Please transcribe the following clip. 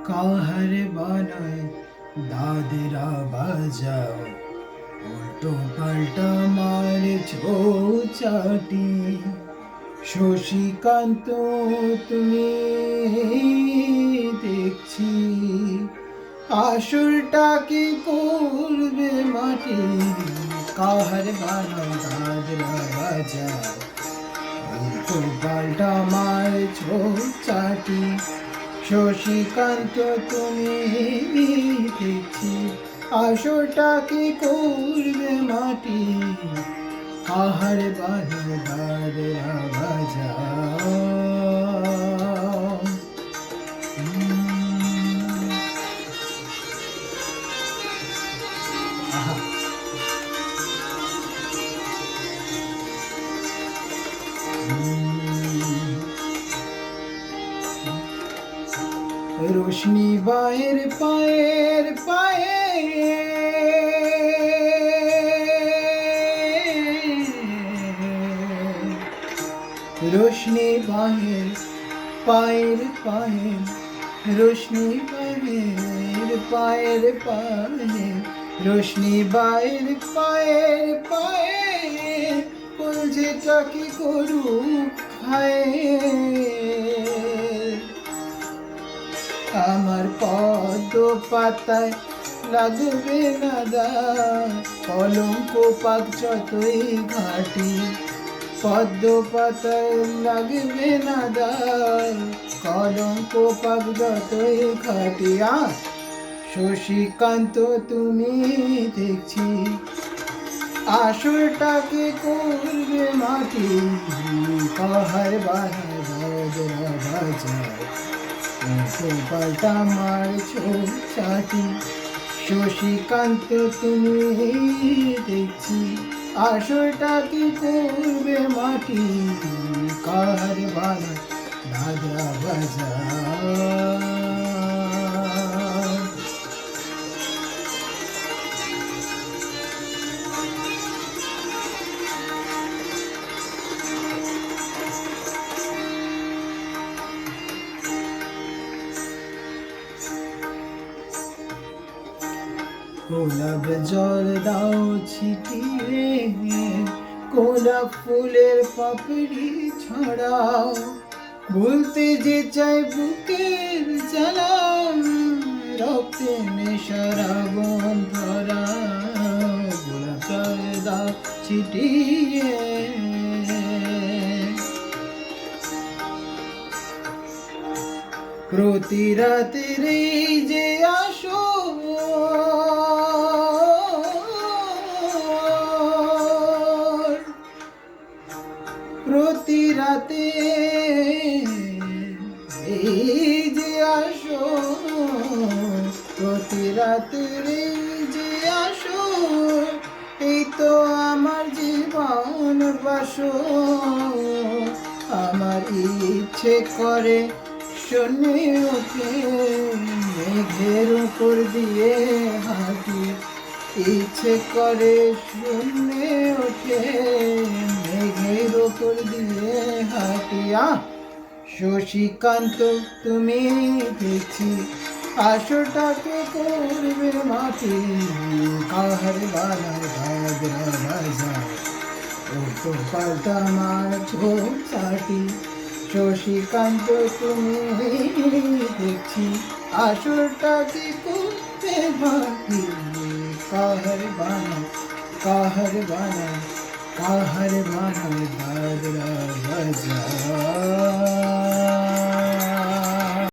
কাহার বানায় দাদেরা বাজাও, উল্টো পাল্টা মারছো চাটি। শশীকান্ত তুমি দেখছি, আসলটা কি করবে মাটি। কাহার বানায় দাদেরা বাজাও, উল্টো পাল্টা মারছো চাটি। শশীকান্ত তুমি দেখছি, আসলটা কি করবে মাটি। কাহার বানায় দাদেরা বাজাও। রোশনি বায়ের পায়ের পায়ে, রোশনি বায়ের পায়ের পায়ে, রোশনি বায়ের পায়ের পায়ে, রোশনি বায়ের পায়ের পায়ে, কলজেটা কি করু খায়। আমার পদ্ম পাতায় লাগবে না দাগ, কলঙ্ক পাক যতই ঘাটি। পদ্ম পাতায় লাগবে না দাগ, কলঙ্ক পাক যতই ঘাটি। শশীকান্ত তুমি দেখছি, আসলটাকে করবে মাটি। কাহার বানায় দাদেরা বাজাও, উল্টো পাল্টা মারছো চাটি। শশীকান্ত তুমি দেখছি, আসলটা কি করবে মাটি। কাহার বানায় দাদেরা বাজাও। গোলাপ জল দাও ছিটিয়ে, গোলাপ ফুলের পাপড়ি ছড়াও। বলতে যে চাই বুকের জ্বালা, রক্তে নেশার আগুন ধরাও। গোলাপ জল দাও ছিটিয়ে, প্রতি রাতের এই যে আসো, প্রতি রাতে এই যে আসো, প্রতি রাতের এই যে আসো। এই তো আমার জীবন বাসো, আমার ইচ্ছে করে শূন্যে ওঠে মেঘের উপর দিয়ে হাঁটি। ইচ্ছে করে শূন্যে ওঠে মেঘের উপর দিয়ে হাঁটি। শশীকান্ত তুমি দেখছি, আসলটাকে করবে মাটি। কাহার বানায় দাদেরা বাজাও, উল্টো পাল্টা মারছো চাটি। শশীকান্ত তুমি দেখছি, আসলটাকে করবে মাটি। কাহার বানায়, কাহার বানায়, কাহার বানায় দাদেরা বাজাও।